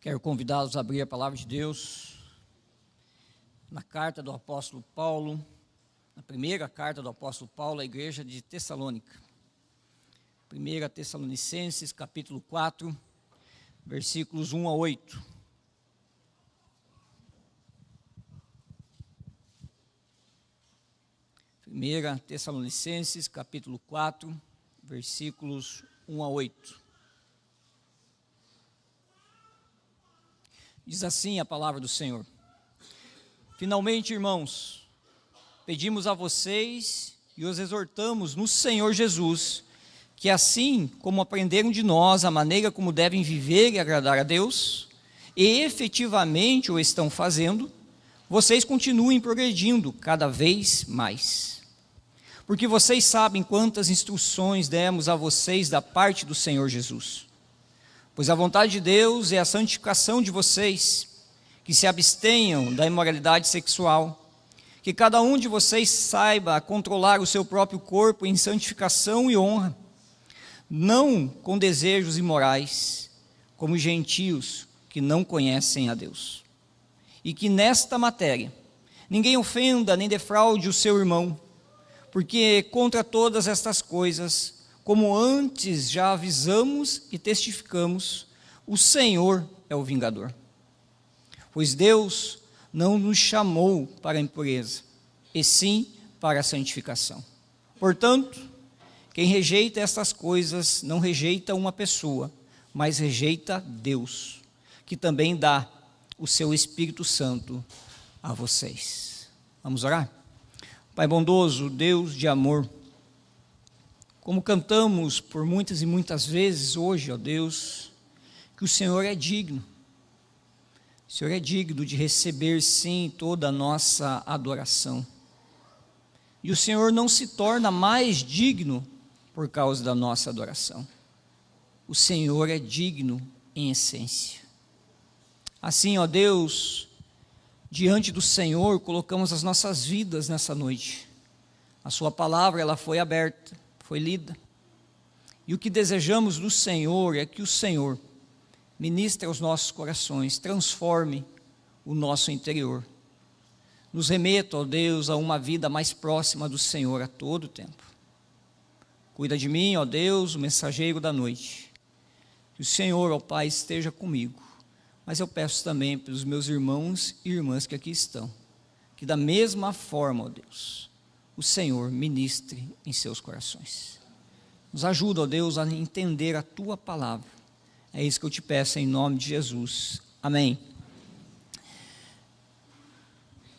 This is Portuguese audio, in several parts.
Quero convidá-los a abrir a palavra de Deus na carta do apóstolo Paulo, na primeira carta do apóstolo Paulo à igreja de Tessalônica. 1 Tessalonicenses, capítulo 4, versículos 1 a 8. Primeira Tessalonicenses, capítulo 4, versículos 1 a 8. Diz assim a palavra do Senhor: Finalmente, irmãos, pedimos a vocês e os exortamos no Senhor Jesus, que assim como aprenderam de nós a maneira como devem viver e agradar a Deus, e efetivamente o estão fazendo, vocês continuem progredindo cada vez mais. Porque vocês sabem quantas instruções demos a vocês da parte do Senhor Jesus. Pois a vontade de Deus é a santificação de vocês, que se abstenham da imoralidade sexual, que cada um de vocês saiba controlar o seu próprio corpo em santificação e honra, não com desejos imorais, como gentios que não conhecem a Deus. E que nesta matéria ninguém ofenda nem defraude o seu irmão, porque contra todas estas coisas, como antes já avisamos e testificamos, o Senhor é o vingador. Pois Deus não nos chamou para a impureza, e sim para a santificação. Portanto, quem rejeita estas coisas não rejeita uma pessoa, mas rejeita Deus, que também dá o seu Espírito Santo a vocês. Vamos orar? Pai bondoso, Deus de amor, como cantamos por muitas e muitas vezes hoje, ó Deus, que o Senhor é digno. O Senhor é digno de receber, sim, toda a nossa adoração. E o Senhor não se torna mais digno por causa da nossa adoração. O Senhor é digno em essência. Assim, ó Deus, diante do Senhor colocamos as nossas vidas nessa noite. A sua palavra, ela foi aberta, foi lida. E o que desejamos do Senhor é que o Senhor ministre aos nossos corações, transforme o nosso interior. Nos remeta, ó Deus, a uma vida mais próxima do Senhor a todo tempo. Cuida de mim, ó Deus, o mensageiro da noite. Que o Senhor, ó Pai, esteja comigo. Mas eu peço também pelos meus irmãos e irmãs que aqui estão, que da mesma forma, ó Deus, o Senhor ministre em seus corações. Nos ajuda, ó Deus, a entender a Tua palavra. É isso que eu te peço em nome de Jesus. Amém.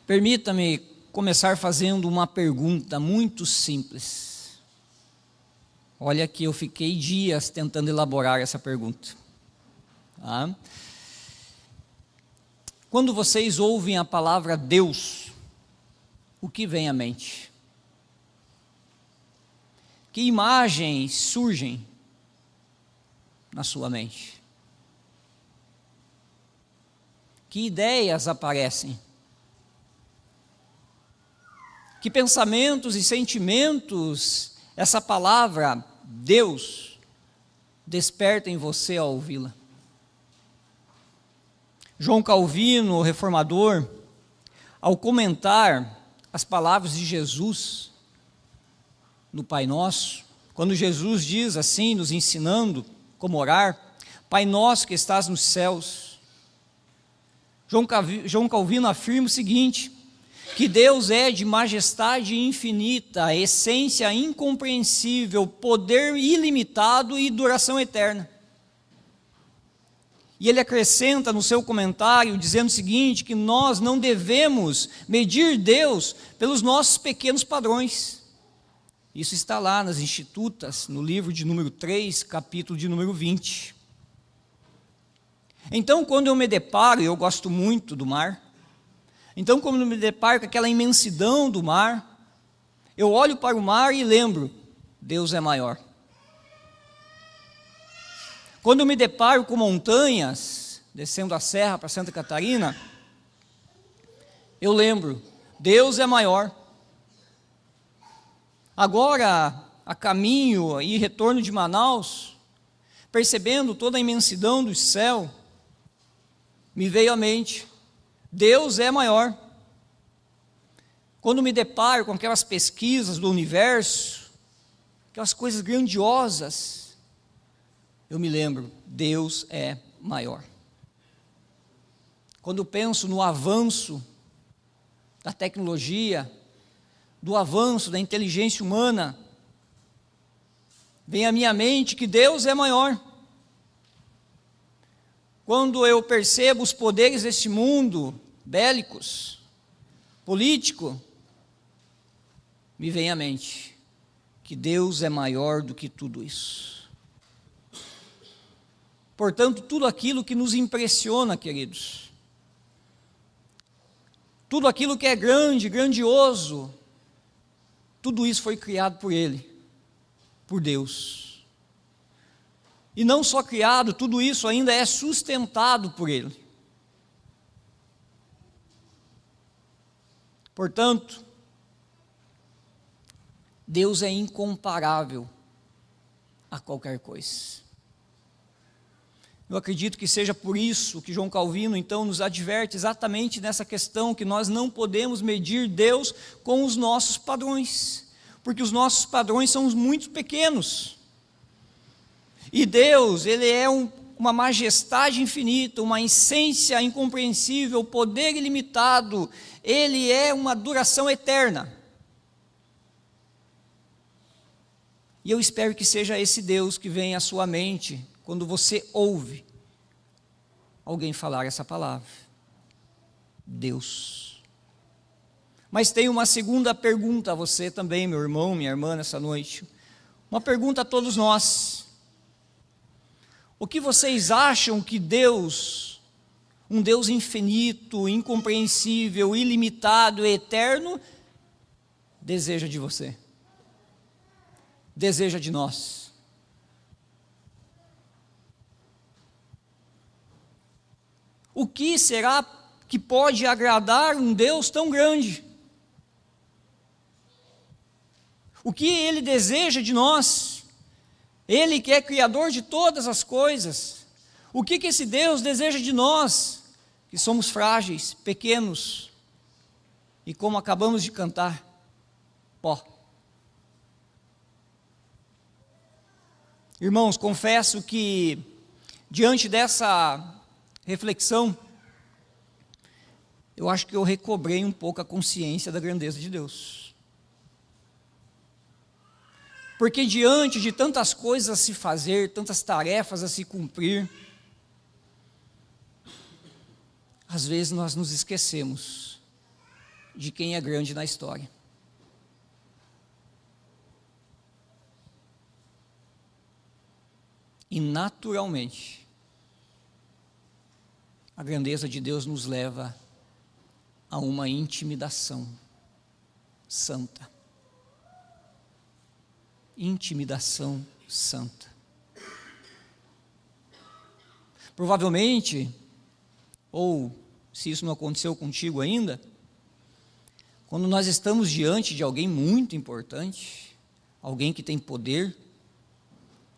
Permita-me começar fazendo uma pergunta muito simples. Olha que eu fiquei dias tentando elaborar essa pergunta. Tá? Quando vocês ouvem a palavra Deus, o que vem à mente? Que imagens surgem na sua mente? Que ideias aparecem? Que pensamentos e sentimentos essa palavra Deus desperta em você ao ouvi-la? João Calvino, o reformador, ao comentar as palavras de Jesus no Pai Nosso, quando Jesus diz assim, nos ensinando como orar: Pai nosso que estás nos céus. João Calvino afirma o seguinte: que Deus é de majestade infinita, essência incompreensível, poder ilimitado e duração eterna. E ele acrescenta no seu comentário, dizendo o seguinte, que nós não devemos medir Deus pelos nossos pequenos padrões. Isso está lá nas Institutas, no livro de número 3, capítulo de número 20. Então, quando eu me deparo, e eu gosto muito do mar, então quando eu me deparo com aquela imensidão do mar, eu olho para o mar e lembro, Deus é maior. Quando eu me deparo com montanhas, descendo a serra para Santa Catarina, eu lembro, Deus é maior. Agora, a caminho e retorno de Manaus, percebendo toda a imensidão do céu, me veio à mente: Deus é maior. Quando me deparo com aquelas pesquisas do universo, aquelas coisas grandiosas, eu me lembro: Deus é maior. Quando penso no avanço da tecnologia, do avanço da inteligência humana, vem à minha mente que Deus é maior. Quando eu percebo os poderes deste mundo, bélicos, político, me vem à mente que Deus é maior do que tudo isso. Portanto, tudo aquilo que nos impressiona, queridos, tudo aquilo que é grande, grandioso, tudo isso foi criado por Ele, por Deus. E não só criado, tudo isso ainda é sustentado por Ele. Portanto, Deus é incomparável a qualquer coisa. Eu acredito que seja por isso que João Calvino, então, nos adverte exatamente nessa questão, que nós não podemos medir Deus com os nossos padrões, porque os nossos padrões são muito pequenos. E Deus, Ele é uma majestade infinita, uma essência incompreensível, poder ilimitado, Ele é uma duração eterna. E eu espero que seja esse Deus que vem à sua mente quando você ouve alguém falar essa palavra: Deus. Mas tem uma segunda pergunta a você também, meu irmão, minha irmã, nessa noite. Uma pergunta a todos nós: o que vocês acham que Deus, um Deus infinito, incompreensível, ilimitado, eterno, deseja de você? Deseja de nós? O que será que pode agradar um Deus tão grande? O que Ele deseja de nós? Ele que é Criador de todas as coisas. O que esse Deus deseja de nós, que somos frágeis, pequenos, e como acabamos de cantar, pó? Irmãos, confesso que, diante dessa reflexão, eu acho que eu recobrei um pouco a consciência da grandeza de Deus. Porque diante de tantas coisas a se fazer, tantas tarefas a se cumprir, às vezes nós nos esquecemos de quem é grande na história. E naturalmente, a grandeza de Deus nos leva a uma intimidação santa. Intimidação santa. Provavelmente, ou se isso não aconteceu contigo ainda, quando nós estamos diante de alguém muito importante, alguém que tem poder,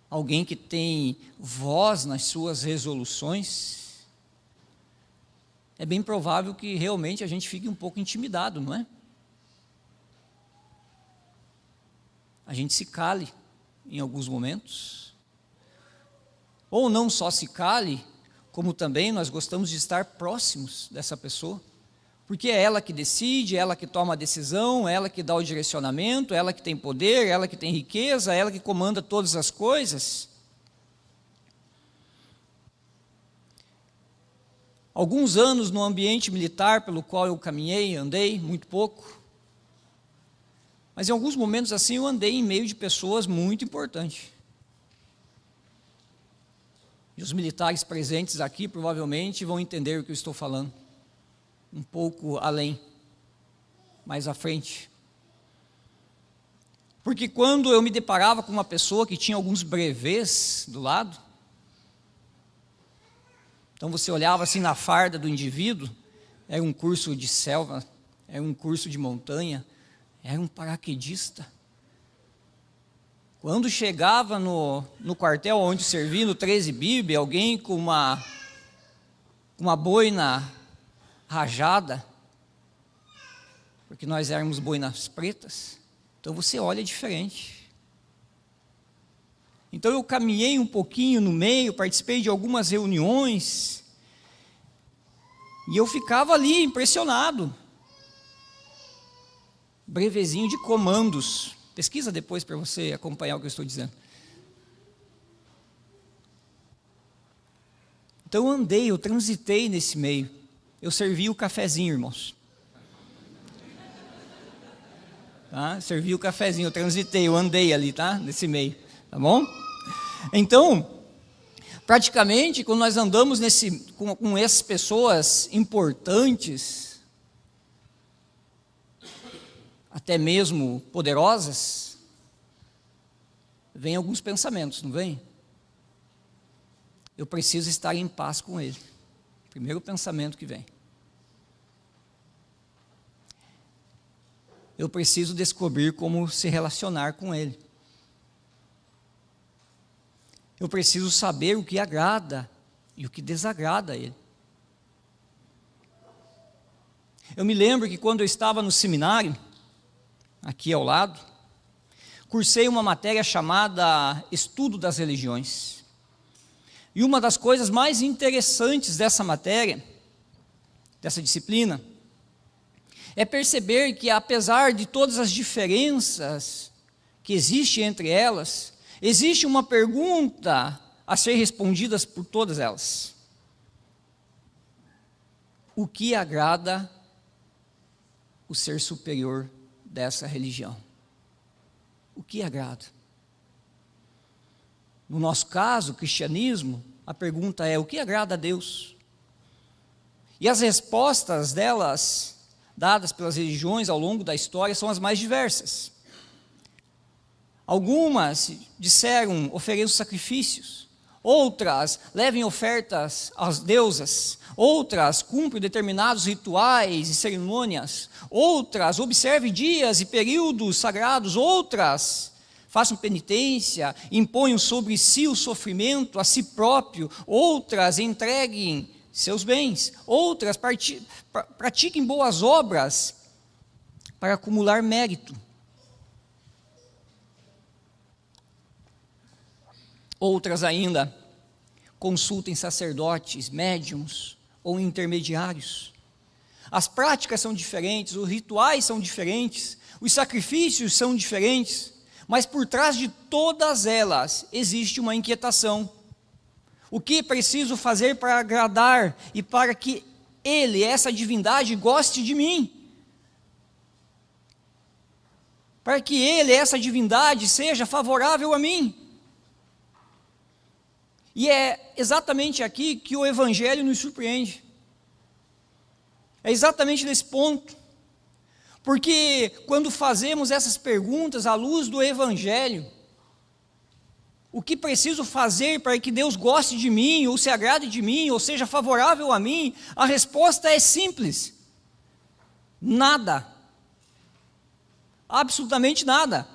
alguém que tem voz nas suas resoluções, é bem provável que realmente a gente fique um pouco intimidado, não é? A gente se cale em alguns momentos, ou não só se cale, como também nós gostamos de estar próximos dessa pessoa, porque é ela que decide, é ela que toma a decisão, é ela que dá o direcionamento, é ela que tem poder, é ela que tem riqueza, é ela que comanda todas as coisas. Alguns anos no ambiente militar pelo qual eu caminhei, andei, muito pouco, mas em alguns momentos assim eu andei em meio de pessoas muito importantes. E os militares presentes aqui provavelmente vão entender o que eu estou falando. Um pouco além, mais à frente. Porque quando eu me deparava com uma pessoa que tinha alguns brevês do lado, então você olhava assim na farda do indivíduo, era um curso de selva, era um curso de montanha, era um paraquedista. Quando chegava no quartel onde servi, no 13 Bib, alguém com com uma boina rajada, porque nós éramos boinas pretas, então você olha diferente. Então eu caminhei um pouquinho no meio, participei de algumas reuniões, e eu ficava ali impressionado. Brevezinho de comandos. Pesquisa depois para você acompanhar o que eu estou dizendo. Então eu andei, eu transitei nesse meio. Eu servi o cafezinho, irmãos. Tá? Servi o cafezinho, eu transitei, eu andei ali, tá? Nesse meio, tá bom? Então, praticamente, quando nós andamos com essas pessoas importantes, até mesmo poderosas, vem alguns pensamentos, não vem? Eu preciso estar em paz com ele. Primeiro pensamento que vem. Eu preciso descobrir como se relacionar com ele. Eu preciso saber o que agrada e o que desagrada a ele. Eu me lembro que quando eu estava no seminário, aqui ao lado, cursei uma matéria chamada Estudo das Religiões. E uma das coisas mais interessantes dessa matéria, dessa disciplina, é perceber que apesar de todas as diferenças que existem entre elas, existe uma pergunta a ser respondida por todas elas. O que agrada o ser superior dessa religião? O que agrada? No nosso caso, o cristianismo, a pergunta é: o que agrada a Deus? E as respostas delas, dadas pelas religiões ao longo da história, são as mais diversas. Algumas disseram: ofereçam sacrifícios. Outras, levem ofertas às deusas. Outras, cumprem determinados rituais e cerimônias. Outras, observem dias e períodos sagrados. Outras, façam penitência, imponham sobre si o sofrimento, a si próprio. Outras, entreguem seus bens. Outras, pratiquem boas obras para acumular mérito. Outras ainda, consultem sacerdotes, médiuns ou intermediários. As práticas são diferentes, os rituais são diferentes, os sacrifícios são diferentes, mas por trás de todas elas existe uma inquietação. O que preciso fazer para agradar e para que ele, essa divindade, goste de mim? Para que ele, essa divindade, seja favorável a mim? E é exatamente aqui que o Evangelho nos surpreende. É exatamente nesse ponto. Porque quando fazemos essas perguntas à luz do Evangelho, o que preciso fazer para que Deus goste de mim, ou se agrade de mim, ou seja favorável a mim, a resposta é simples: nada. Absolutamente nada.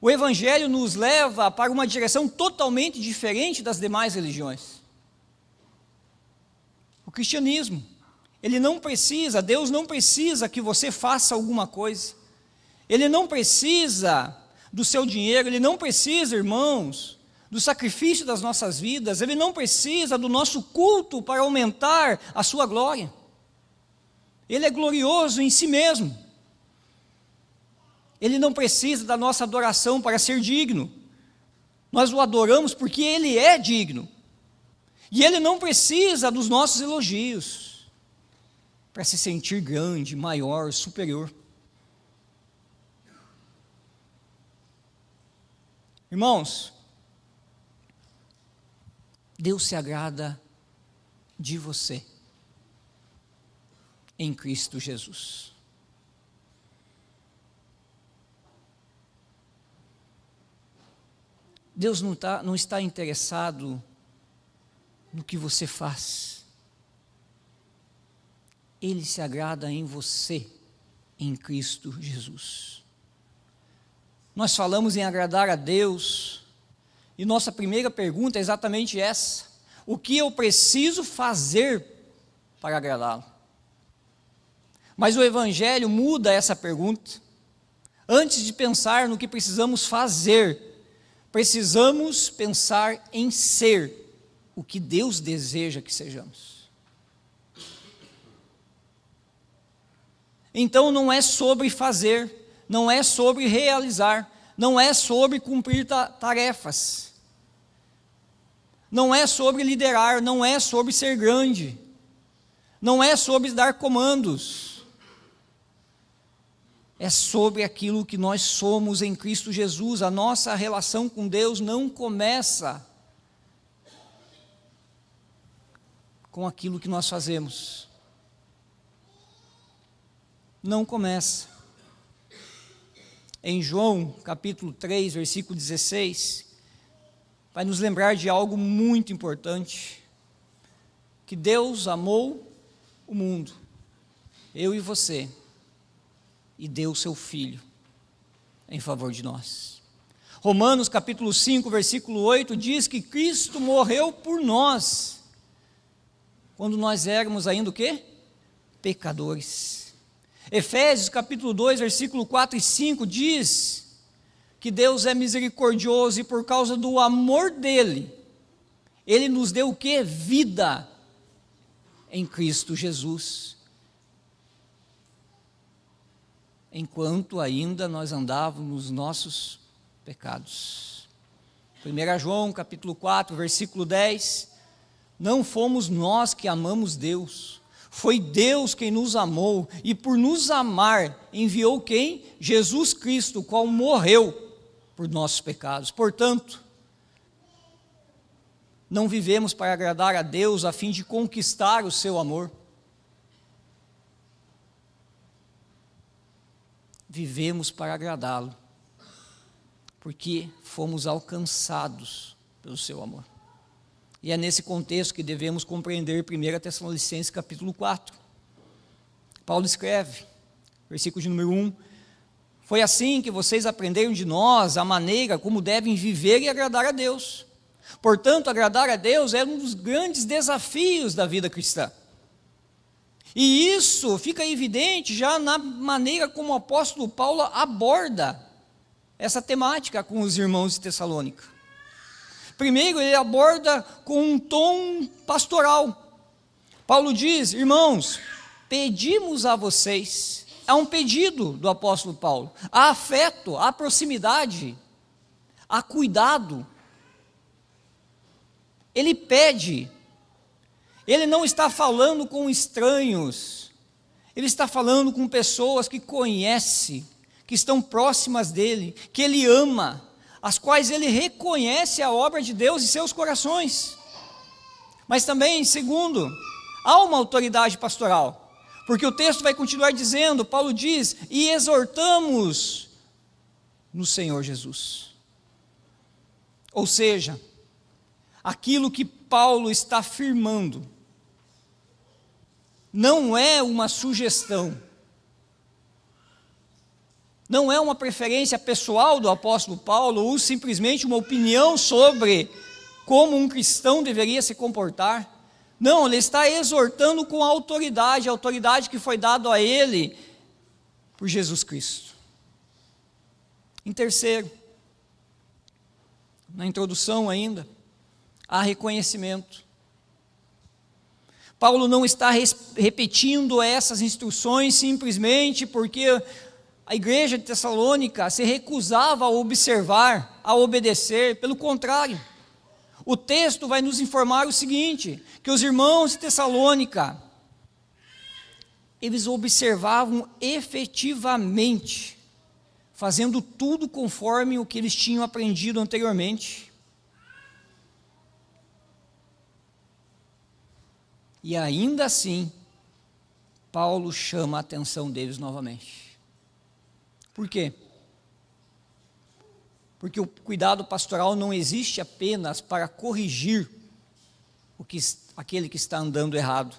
O Evangelho nos leva para uma direção totalmente diferente das demais religiões. O cristianismo, ele não precisa, Deus não precisa que você faça alguma coisa. Ele não precisa do seu dinheiro, Ele não precisa, irmãos, do sacrifício das nossas vidas, Ele não precisa do nosso culto para aumentar a sua glória. Ele é glorioso em si mesmo. Ele não precisa da nossa adoração para ser digno. Nós o adoramos porque Ele é digno. E Ele não precisa dos nossos elogios para se sentir grande, maior, superior. Irmãos, Deus se agrada de você em Cristo Jesus. Deus não está interessado no que você faz. Ele se agrada em você, em Cristo Jesus. Nós falamos em agradar a Deus, E nossa primeira pergunta é exatamente essa: o que eu preciso fazer para agradá-lo? Mas o Evangelho muda essa pergunta. Antes de pensar no que precisamos fazer, precisamos pensar em ser o que Deus deseja que sejamos. Então não é sobre fazer, não é sobre realizar, não é sobre cumprir tarefas, não é sobre liderar, não é sobre ser grande, não é sobre dar comandos. É sobre aquilo que nós somos em Cristo Jesus. A nossa relação com Deus não começa com aquilo que nós fazemos. Não começa. Em João, capítulo 3, versículo 16, vai nos lembrar de algo muito importante, que Deus amou o mundo, eu e você, e deu o seu Filho em favor de nós. Romanos capítulo 5, versículo 8, diz que Cristo morreu por nós, quando nós éramos ainda o quê? Pecadores. Efésios capítulo 2, versículo 4 e 5 diz que Deus é misericordioso e por causa do amor dele, ele nos deu o quê? Vida em Cristo Jesus. Enquanto ainda nós andávamos nos nossos pecados. 1 João capítulo 4, versículo 10, não fomos nós que amamos Deus, foi Deus quem nos amou, e por nos amar, enviou quem? Jesus Cristo, o qual morreu por nossos pecados. Portanto, não vivemos para agradar a Deus a fim de conquistar o seu amor. Vivemos para agradá-lo, porque fomos alcançados pelo seu amor. E é nesse contexto que devemos compreender 1 Tessalonicenses capítulo 4. Paulo escreve, versículo de número 1, foi assim que vocês aprenderam de nós a maneira como devem viver e agradar a Deus. Portanto, agradar a Deus é um dos grandes desafios da vida cristã. E isso fica evidente já na maneira como o apóstolo Paulo aborda essa temática com os irmãos de Tessalônica. Primeiro, ele aborda com um tom pastoral. Paulo diz: irmãos, pedimos a vocês, é um pedido do apóstolo Paulo, há afeto, há proximidade, há cuidado. Ele pede. Ele não está falando com estranhos, ele está falando com pessoas que conhece, que estão próximas dele, que ele ama, as quais ele reconhece a obra de Deus em seus corações. Mas também, segundo, há uma autoridade pastoral, porque o texto vai continuar dizendo, Paulo diz, e exortamos no Senhor Jesus. Ou seja, aquilo que Paulo está afirmando não é uma sugestão, não é uma preferência pessoal do apóstolo Paulo, ou simplesmente uma opinião sobre como um cristão deveria se comportar. Não, ele está exortando com a autoridade que foi dada a ele por Jesus Cristo. Em terceiro, na introdução ainda, há reconhecimento. Paulo não está repetindo essas instruções simplesmente porque a igreja de Tessalônica se recusava a observar, a obedecer. Pelo contrário, o texto vai nos informar o seguinte, que os irmãos de Tessalônica, eles observavam efetivamente, fazendo tudo conforme o que eles tinham aprendido anteriormente. E ainda assim, Paulo chama a atenção deles novamente. Por quê? Porque o cuidado pastoral não existe apenas para corrigir aquele que está andando errado.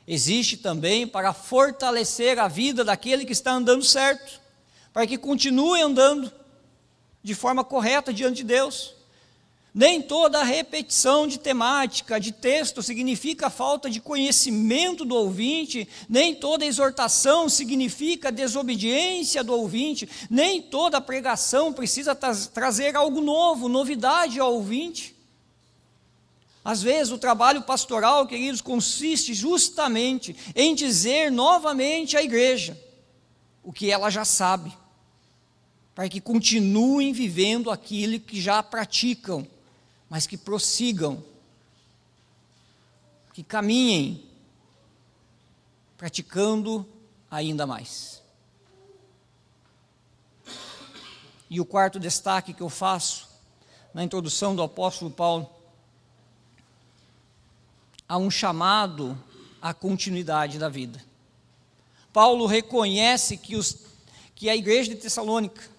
Existe também para fortalecer a vida daquele que está andando certo, para que continue andando de forma correta diante de Deus. Nem toda repetição de temática, de texto, significa falta de conhecimento do ouvinte, nem toda exortação significa desobediência do ouvinte, nem toda pregação precisa trazer algo novo, novidade ao ouvinte. Às vezes o trabalho pastoral, queridos, consiste justamente em dizer novamente à igreja o que ela já sabe, para que continuem vivendo aquilo que já praticam, mas que prossigam, que caminhem, praticando ainda mais. E o quarto destaque que eu faço, na introdução do apóstolo Paulo, há um chamado à continuidade da vida. Paulo reconhece que a igreja de Tessalônica,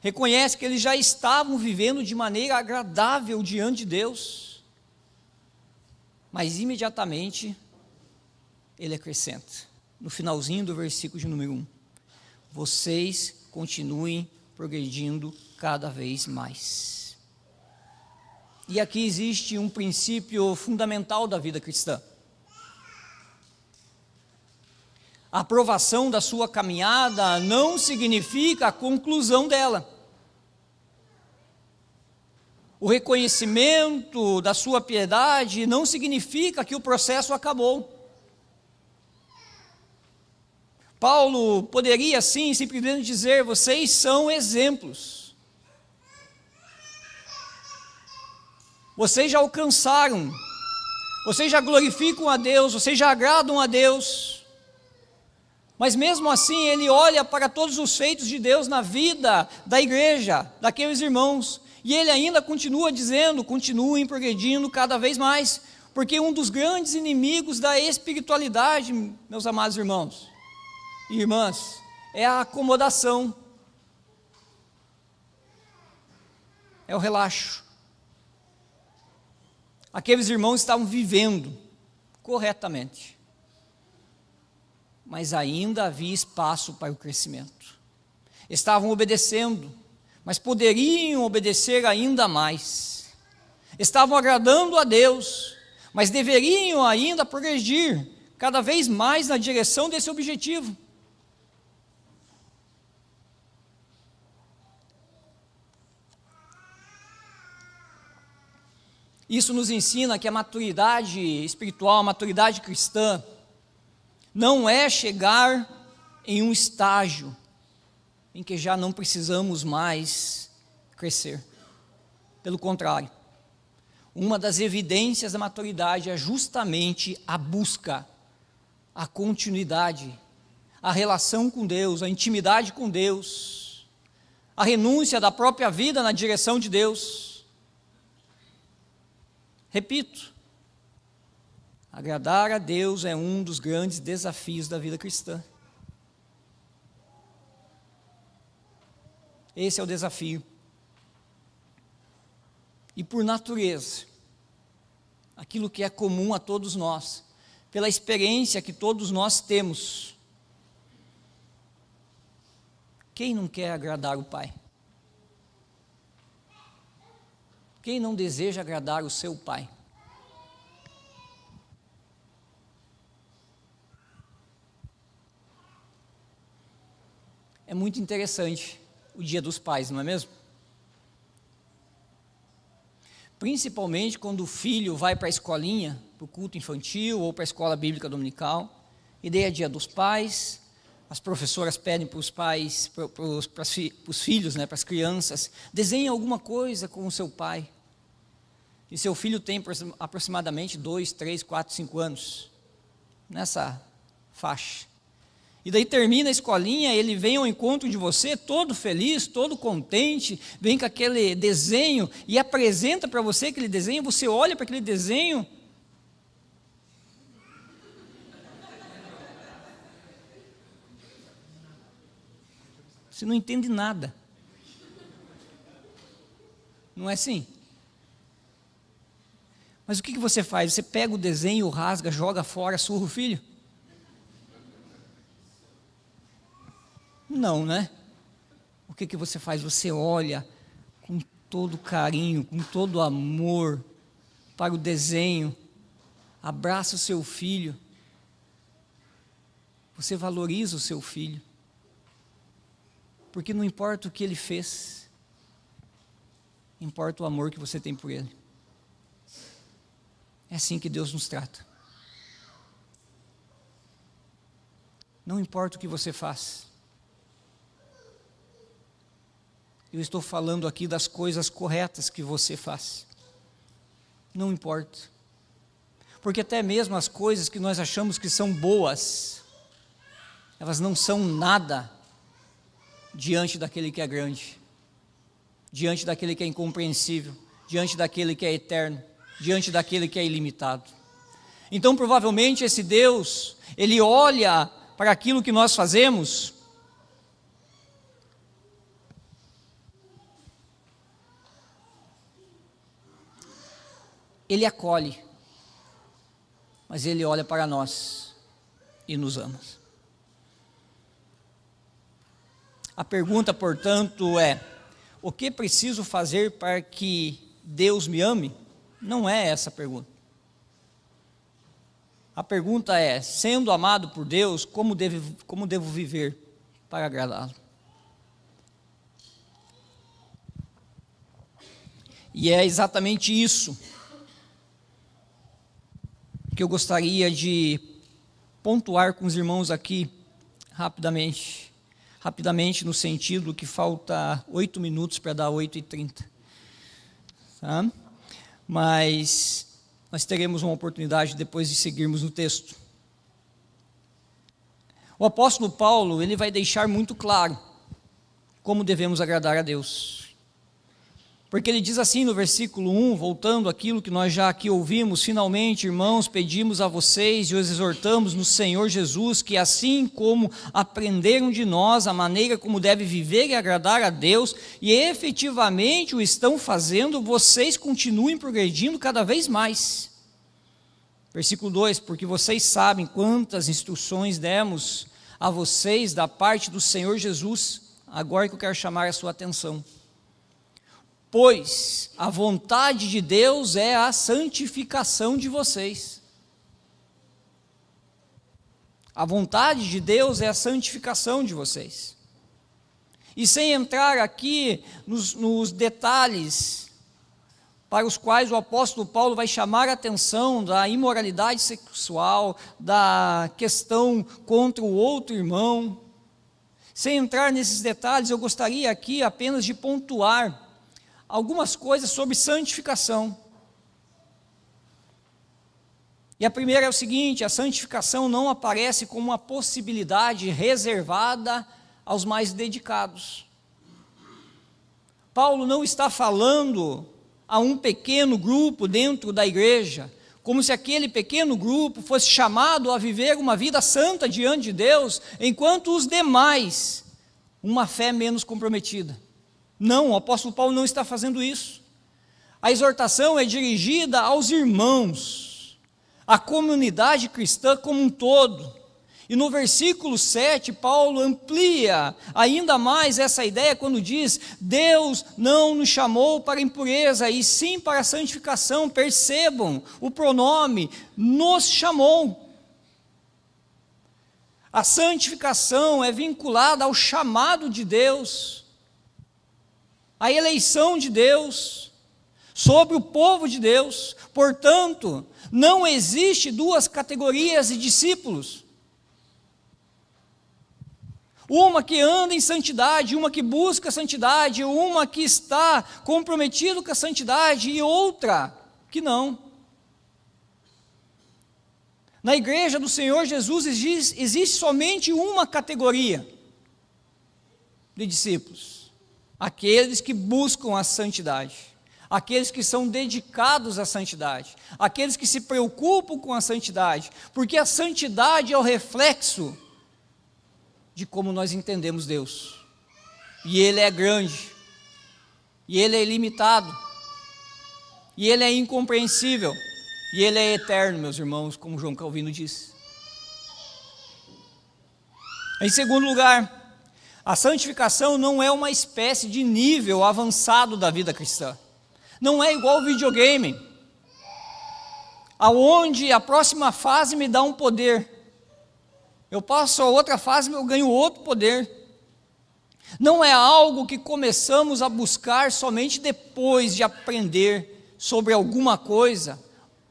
reconhece que eles já estavam vivendo de maneira agradável diante de Deus, mas imediatamente ele acrescenta, no finalzinho do versículo de número 1, vocês continuem progredindo cada vez mais. E aqui existe um princípio fundamental da vida cristã. A aprovação da sua caminhada não significa a conclusão dela. O reconhecimento da sua piedade não significa que o processo acabou. Paulo poderia sim simplesmente dizer, vocês são exemplos. Vocês já alcançaram, vocês já glorificam a Deus, vocês já agradam a Deus. Mas mesmo assim ele olha para todos os feitos de Deus na vida da igreja, daqueles irmãos, e ele ainda continua dizendo, continuem progredindo cada vez mais, porque um dos grandes inimigos da espiritualidade, meus amados irmãos e irmãs, é a acomodação, é o relaxo. Aqueles irmãos estavam vivendo corretamente, mas ainda havia espaço para o crescimento. Estavam obedecendo, mas poderiam obedecer ainda mais. Estavam agradando a Deus, mas deveriam ainda progredir cada vez mais na direção desse objetivo. Isso nos ensina que a maturidade espiritual, a maturidade cristã, não é chegar em um estágio em que já não precisamos mais crescer. Pelo contrário, uma das evidências da maturidade é justamente a busca, a continuidade, a relação com Deus, a intimidade com Deus, a renúncia da própria vida na direção de Deus. Repito, agradar a Deus é um dos grandes desafios da vida cristã. Esse é o desafio. E por natureza, aquilo que é comum a todos nós, pela experiência que todos nós temos, quem não quer agradar o Pai? Quem não deseja agradar o seu Pai? É muito interessante o Dia dos Pais, não é mesmo? Principalmente quando o filho vai para a escolinha, para o culto infantil ou para a escola bíblica dominical, e daí é Dia dos Pais, as professoras pedem para os pais, para os filhos, para as crianças, desenhem alguma coisa com o seu pai. E seu filho tem aproximadamente 2, 3, 4, 5 anos, nessa faixa. E daí termina a escolinha, ele vem ao encontro de você, todo feliz, todo contente, vem com aquele desenho e apresenta para você aquele desenho, você olha para aquele desenho, você não entende nada. Não é assim? Mas o que você faz? Você pega o desenho, rasga, joga fora, surra o filho? Não, né? O que você faz? Você olha com todo carinho, com todo amor, para o desenho, abraça o seu filho, você valoriza o seu filho, porque não importa o que ele fez, importa o amor que você tem por ele. É assim que Deus nos trata. Não importa o que você faz. Eu estou falando aqui das coisas corretas que você faz. Não importa. Porque até mesmo as coisas que nós achamos que são boas, elas não são nada diante daquele que é grande, diante daquele que é incompreensível, diante daquele que é eterno, diante daquele que é ilimitado. Então, provavelmente, esse Deus, Ele olha para aquilo que nós fazemos Ele acolhe, mas Ele olha para nós e nos ama. A pergunta, portanto, é: o que preciso fazer para que Deus me ame? Não é essa a pergunta. A pergunta é: sendo amado por Deus, como devo viver para agradá-lo? E é exatamente isso que eu gostaria de pontuar com os irmãos aqui, rapidamente no sentido que falta 8 minutos para dar 8h30, tá? Mas nós teremos uma oportunidade depois de seguirmos no texto. O apóstolo Paulo, ele vai deixar muito claro como devemos agradar a Deus. Porque ele diz assim no versículo 1, voltando àquilo que nós já aqui ouvimos: finalmente, irmãos, pedimos a vocês e os exortamos no Senhor Jesus, que assim como aprenderam de nós a maneira como deve viver e agradar a Deus, e efetivamente o estão fazendo, vocês continuem progredindo cada vez mais. Versículo 2, porque vocês sabem quantas instruções demos a vocês da parte do Senhor Jesus. Agora que eu quero chamar a sua atenção. Pois a vontade de Deus é a santificação de vocês. A vontade de Deus é a santificação de vocês. E sem entrar aqui nos detalhes para os quais o apóstolo Paulo vai chamar a atenção da imoralidade sexual, da questão contra o outro irmão, sem entrar nesses detalhes, eu gostaria aqui apenas de pontuar algumas coisas sobre santificação. E a primeira é o seguinte: a santificação não aparece como uma possibilidade reservada aos mais dedicados. Paulo não está falando a um pequeno grupo dentro da igreja, como se aquele pequeno grupo fosse chamado a viver uma vida santa diante de Deus, enquanto os demais, uma fé menos comprometida. Não, o apóstolo Paulo não está fazendo isso. A exortação é dirigida aos irmãos, à comunidade cristã como um todo. E no versículo 7, Paulo amplia ainda mais essa ideia quando diz: Deus não nos chamou para impureza, e sim para a santificação. Percebam o pronome, nos chamou. A santificação é vinculada ao chamado de Deus, a eleição de Deus sobre o povo de Deus. Portanto, não existe duas categorias de discípulos: uma que anda em santidade, uma que busca a santidade, uma que está comprometido com a santidade e outra que não. Na igreja do Senhor Jesus existe somente uma categoria de discípulos: aqueles que buscam a santidade, aqueles que são dedicados à santidade, aqueles que se preocupam com a santidade, porque a santidade é o reflexo de como nós entendemos Deus, e Ele é grande, e Ele é ilimitado, e Ele é incompreensível, e Ele é eterno, meus irmãos, como João Calvino disse. Em segundo lugar, A santificação não é uma espécie de nível avançado da vida cristã. Não é igual ao videogame, aonde a próxima fase me dá um poder. Eu passo a outra fase e eu ganho outro poder. Não é algo que começamos a buscar somente depois de aprender sobre alguma coisa,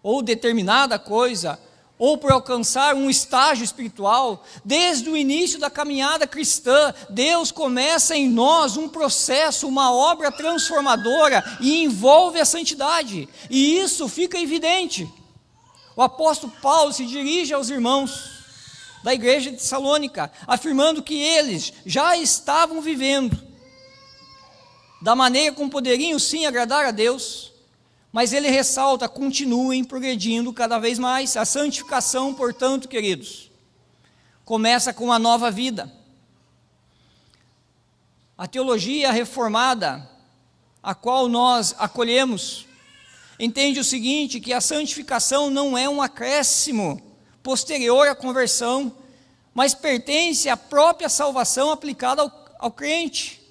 ou determinada coisa, ou por alcançar um estágio espiritual. Desde o início da caminhada cristã, Deus começa em nós um processo, uma obra transformadora, e envolve a santidade, e isso fica evidente. O apóstolo Paulo se dirige aos irmãos da igreja de Tessalônica, afirmando que eles já estavam vivendo da maneira como poderiam sim agradar a Deus, mas ele ressalta: continuem progredindo cada vez mais. A santificação, portanto, queridos, começa com uma nova vida. A teologia reformada, a qual nós acolhemos, entende o seguinte, que a santificação não é um acréscimo posterior à conversão, mas pertence à própria salvação aplicada ao crente,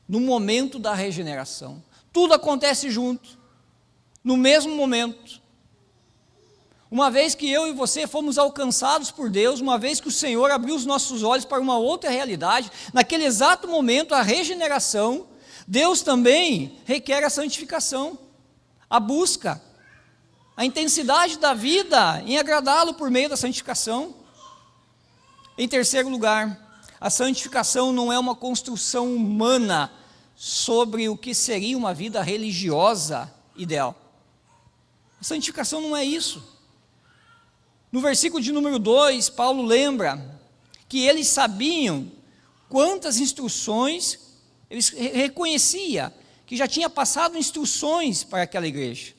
no momento da regeneração. Tudo acontece junto, no mesmo momento. Uma vez que eu e você fomos alcançados por Deus, uma vez que o Senhor abriu os nossos olhos para uma outra realidade, naquele exato momento, a regeneração, Deus também requer a santificação, a busca, a intensidade da vida em agradá-lo por meio da santificação. Em terceiro lugar, a santificação não é uma construção humana sobre o que seria uma vida religiosa ideal. A santificação não é isso. No versículo de número 2, Paulo lembra que eles sabiam quantas instruções, eles reconhecia que já tinha passado instruções para aquela igreja.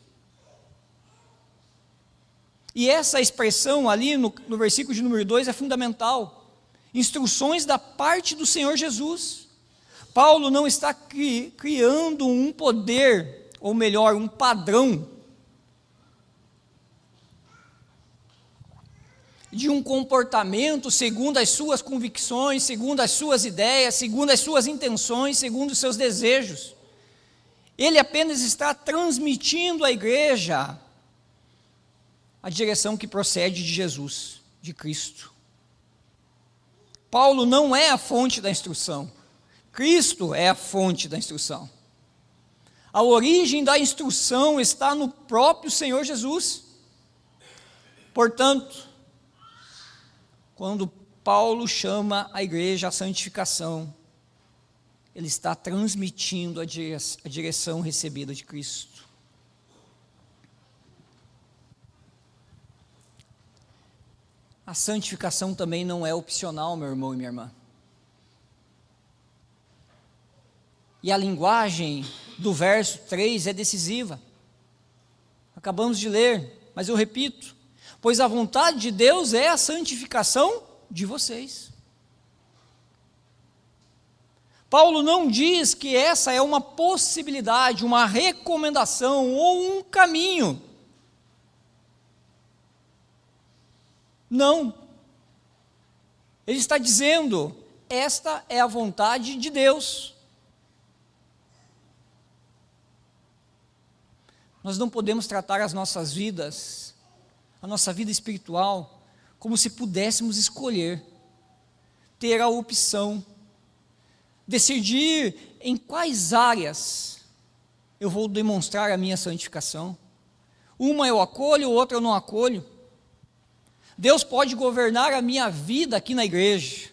E essa expressão ali no versículo de número 2 é fundamental. Instruções da parte do Senhor Jesus. Paulo não está criando um poder, ou melhor, um padrão de um comportamento segundo as suas convicções, segundo as suas ideias, segundo as suas intenções, segundo os seus desejos. Ele apenas está transmitindo à igreja a direção que procede de Jesus, de Cristo. Paulo não é a fonte da instrução, Cristo é a fonte da instrução. A origem da instrução está no próprio Senhor Jesus. Portanto, quando Paulo chama a igreja à santificação, ele está transmitindo a direção recebida de Cristo. A santificação também não é opcional, meu irmão e minha irmã. E a linguagem do verso 3 é decisiva. Acabamos de ler, mas eu repito: pois a vontade de Deus é a santificação de vocês. Paulo não diz que essa é uma possibilidade, uma recomendação ou um caminho. Não. Ele está dizendo: esta é a vontade de Deus. Nós não podemos tratar as nossas vidas, a nossa vida espiritual, como se pudéssemos escolher, ter a opção, decidir em quais áreas eu vou demonstrar a minha santificação. Uma eu acolho, outra eu não acolho. Deus pode governar a minha vida aqui na igreja,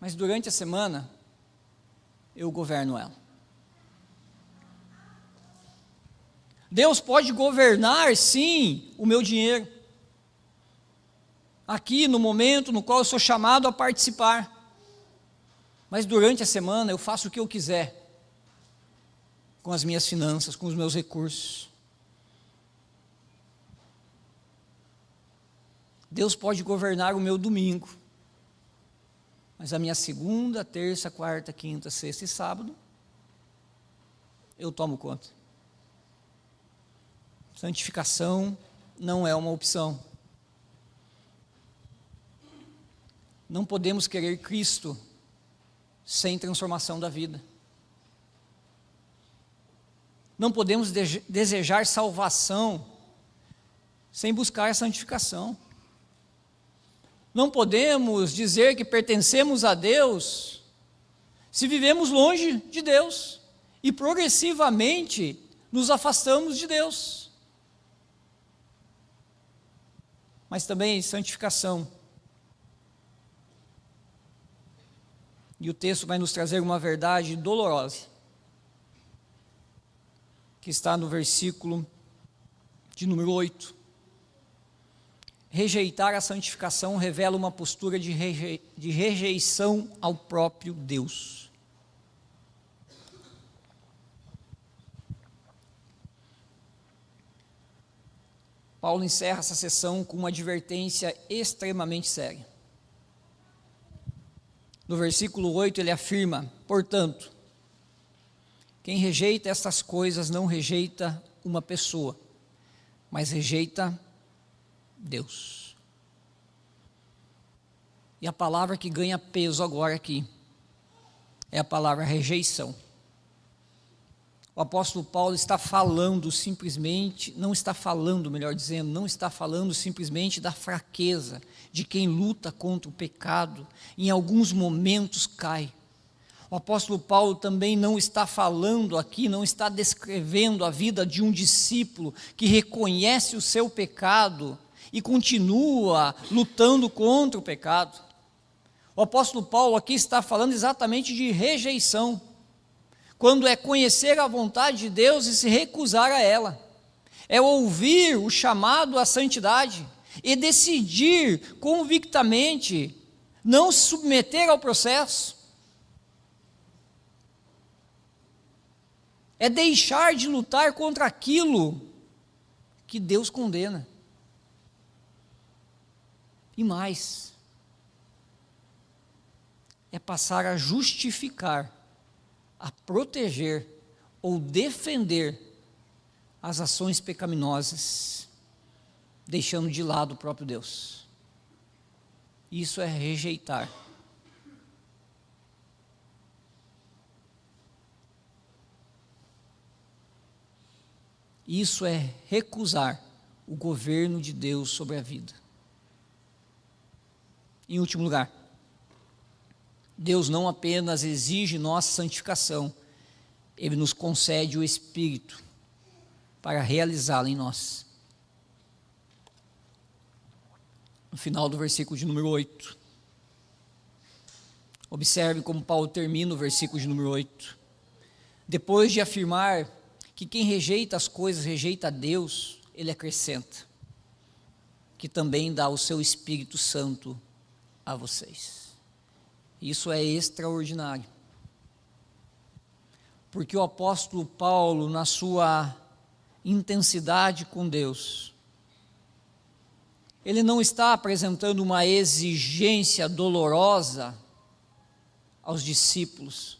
mas durante a semana eu governo ela. Deus pode governar, sim, o meu dinheiro, aqui no momento no qual eu sou chamado a participar, mas durante a semana eu faço o que eu quiser com as minhas finanças, com os meus recursos. Deus pode governar o meu domingo, mas a minha segunda, terça, quarta, quinta, sexta e sábado, eu tomo conta. Santificação não é uma opção. não podemos querer Cristo sem transformação da vida. Não podemos desejar salvação sem buscar a santificação. Não podemos dizer que pertencemos a Deus se vivemos longe de Deus e progressivamente nos afastamos de Deus. Mas também santificação. E o texto vai nos trazer uma verdade dolorosa, que está no versículo de número 8. Rejeitar a santificação revela uma postura de rejeição ao próprio Deus. Paulo encerra essa sessão com uma advertência extremamente séria. No versículo 8 ele afirma: portanto, quem rejeita estas coisas não rejeita uma pessoa, mas rejeita Deus. E a palavra que ganha peso agora aqui é a palavra rejeição. O apóstolo Paulo está falando simplesmente, não está falando simplesmente da fraqueza de quem luta contra o pecado, em alguns momentos cai. O apóstolo Paulo também não está falando aqui, não está descrevendo a vida de um discípulo que reconhece o seu pecado e continua lutando contra o pecado. O apóstolo Paulo aqui está falando exatamente de rejeição, quando é conhecer a vontade de Deus e se recusar a ela, é ouvir o chamado à santidade e decidir convictamente não se submeter ao processo, é deixar de lutar contra aquilo que Deus condena. E mais, é passar a justificar, a proteger ou defender as ações pecaminosas, deixando de lado o próprio Deus. Isso é rejeitar. Isso é recusar o governo de Deus sobre a vida. Em último lugar, Deus não apenas exige nossa santificação, Ele nos concede o Espírito para realizá-la em nós. No final do versículo de número 8, observe como Paulo termina o versículo de número 8. Depois de afirmar que quem rejeita as coisas rejeita a Deus, ele acrescenta que também dá o seu Espírito Santo a vocês. Isso é extraordinário, porque o apóstolo Paulo, na sua intensidade com Deus, ele não está apresentando uma exigência dolorosa aos discípulos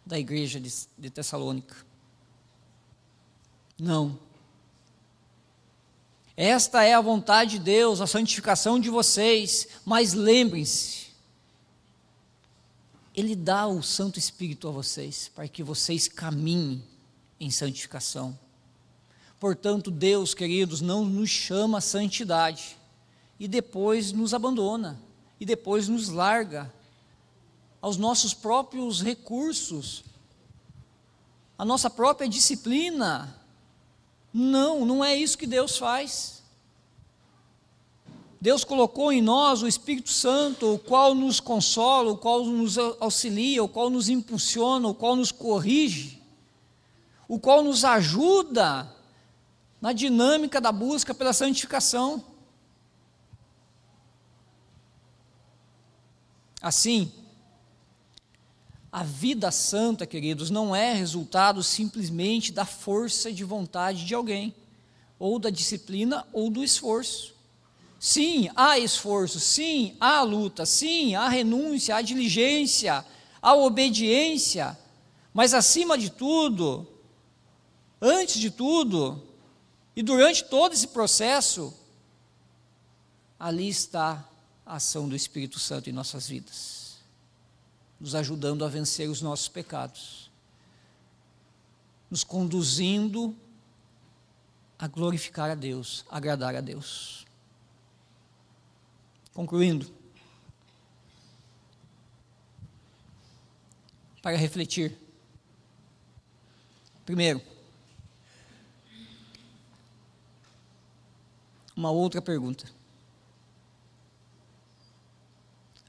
da igreja de Tessalônica. Não. Esta é a vontade de Deus, a santificação de vocês, mas lembrem-se, Ele dá o Santo Espírito a vocês, para que vocês caminhem em santificação. Portanto, Deus, queridos, não nos chama à santidade, e depois nos abandona, e depois nos larga aos nossos próprios recursos, à nossa própria disciplina. Não, não é isso que Deus faz. Deus colocou em nós o Espírito Santo, o qual nos consola, o qual nos auxilia, o qual nos impulsiona, o qual nos corrige, o qual nos ajuda na dinâmica da busca pela santificação. Assim, a vida santa, queridos, não é resultado simplesmente da força de vontade de alguém, ou da disciplina, ou do esforço. Sim, há esforço, sim, há luta, sim, há renúncia, há diligência, há obediência, mas acima de tudo, antes de tudo, e durante todo esse processo, ali está a ação do Espírito Santo em nossas vidas, nos ajudando a vencer os nossos pecados, nos conduzindo a glorificar a Deus, a agradar a Deus. Concluindo, para refletir. Primeiro, uma outra pergunta.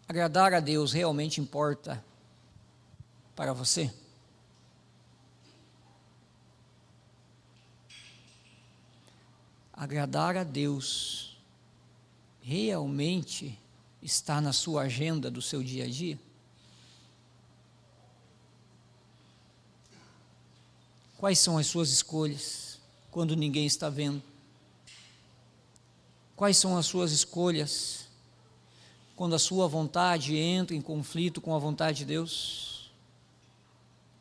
Agradar a Deus realmente importa para você? Agradar a Deus realmente está na sua agenda do seu dia a dia? Quais são as suas escolhas quando ninguém está vendo? Quais são as suas escolhas quando a sua vontade entra em conflito com a vontade de Deus?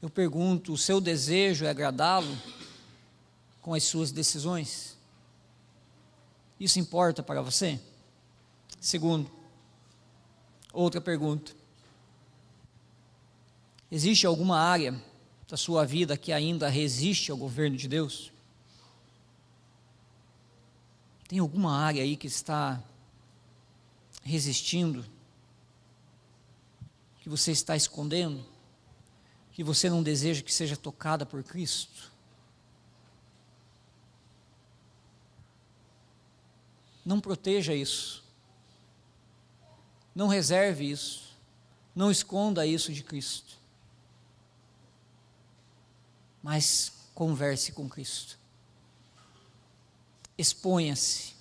Eu pergunto, o seu desejo é agradá-lo com as suas decisões? Isso importa para você? Segundo, outra pergunta. Existe alguma área da sua vida que ainda resiste ao governo de Deus? Tem alguma área aí que está resistindo, que você está escondendo, que você não deseja que seja tocada por Cristo? Não proteja isso, não reserve isso, não esconda isso de Cristo, mas converse com Cristo, exponha-se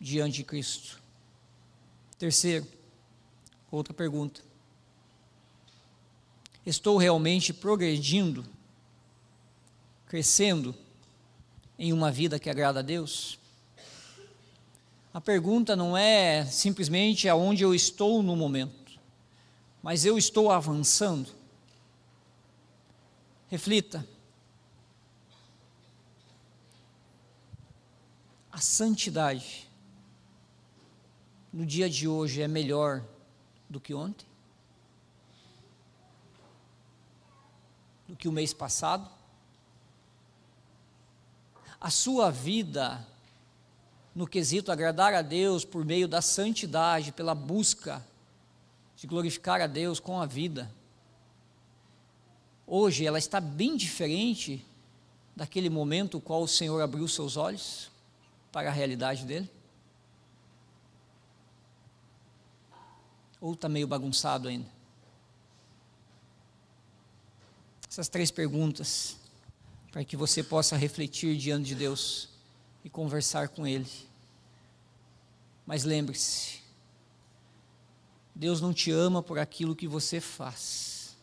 diante de Cristo. Terceiro, outra pergunta. Estou realmente progredindo, crescendo em uma vida que agrada a Deus? A pergunta não é simplesmente aonde eu estou no momento, mas eu estou avançando. Reflita. A santidade no dia de hoje é melhor do que ontem? Do que o mês passado? A sua vida, no quesito agradar a Deus por meio da santidade, pela busca de glorificar a Deus com a vida, hoje ela está bem diferente daquele momento no qual o Senhor abriu seus olhos para a realidade dele? Ou está meio bagunçado ainda? Essas três perguntas, para que você possa refletir diante de Deus e conversar com Ele. Mas lembre-se, Deus não te ama por aquilo que você faz.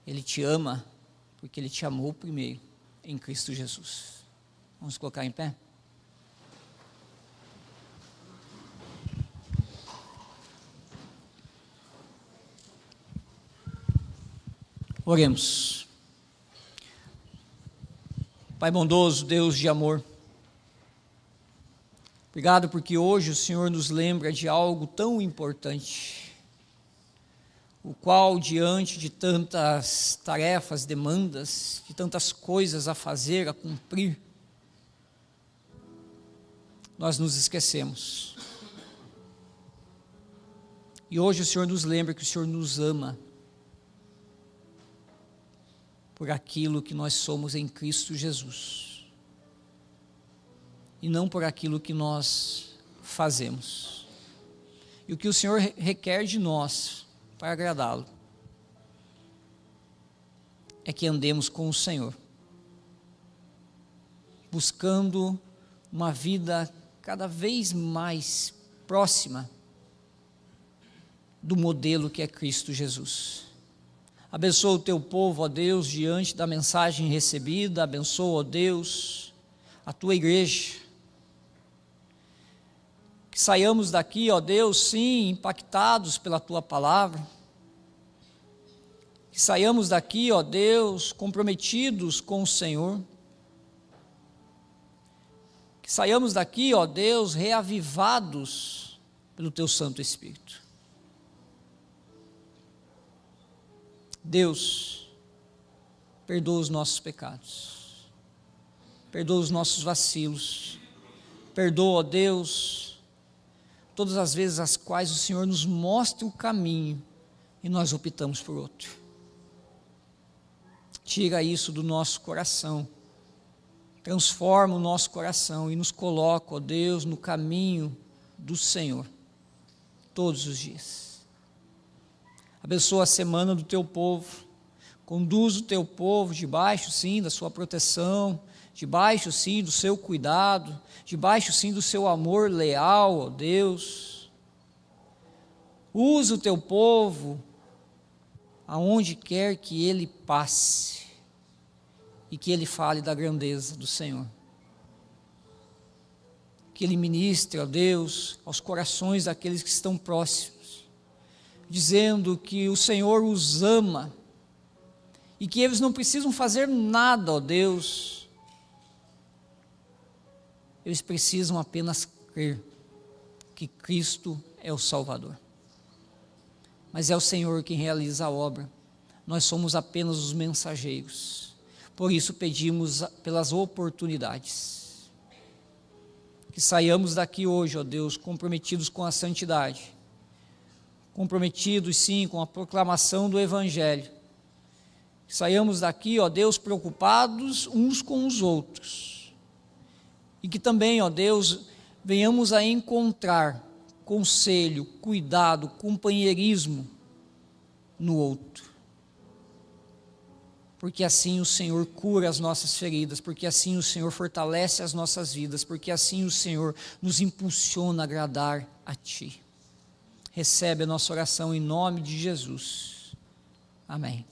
Ele te ama porque Ele te amou primeiro, em Cristo Jesus. Vamos colocar em pé? Oremos. Pai bondoso, Deus de amor, obrigado porque hoje o Senhor nos lembra de algo tão importante, o qual diante de tantas tarefas, demandas, de tantas coisas a fazer, a cumprir, nós nos esquecemos. E hoje o Senhor nos lembra que o Senhor nos ama por aquilo que nós somos em Cristo Jesus, e não por aquilo que nós fazemos. E o que o Senhor requer de nós para agradá-lo é que andemos com o Senhor, buscando uma vida cada vez mais próxima do modelo que é Cristo Jesus. Abençoa o teu povo, ó Deus, diante da mensagem recebida. Abençoa, ó Deus, a tua igreja. Que saiamos daqui, ó Deus, sim, impactados pela tua palavra. Que saiamos daqui, ó Deus, comprometidos com o Senhor. Que Que saiamos daqui, ó Deus, reavivados pelo Teu Santo Espírito. Deus, perdoa os nossos pecados, perdoa os nossos vacilos, perdoa, ó Deus, todas as vezes as quais o Senhor nos mostra o caminho e nós optamos por outro. Tira isso do nosso coração, transforma o nosso coração e nos coloca, ó Deus, no caminho do Senhor, todos os dias. Abençoa a semana do Teu povo, conduz o Teu povo debaixo, sim, da Sua proteção, debaixo, sim, do Seu cuidado, debaixo, sim, do Seu amor leal, ó Deus. Usa o Teu povo aonde quer que ele passe e que ele fale da grandeza do Senhor. Que ele ministre, ó Deus, aos corações daqueles que estão próximos, dizendo que o Senhor os ama e que eles não precisam fazer nada, ó Deus. Eles precisam apenas crer que Cristo é o Salvador. Mas é o Senhor quem realiza a obra. Nós somos apenas os mensageiros. Por isso pedimos pelas oportunidades. Que saiamos daqui hoje, ó Deus, comprometidos com a santidade. Comprometidos, sim, com a proclamação do Evangelho. Que saiamos daqui, ó Deus, preocupados uns com os outros. E que também, ó Deus, venhamos a encontrar conselho, cuidado, companheirismo no outro. Porque assim o Senhor cura as nossas feridas, porque assim o Senhor fortalece as nossas vidas, porque assim o Senhor nos impulsiona a agradar a Ti. Recebe a nossa oração em nome de Jesus. Amém.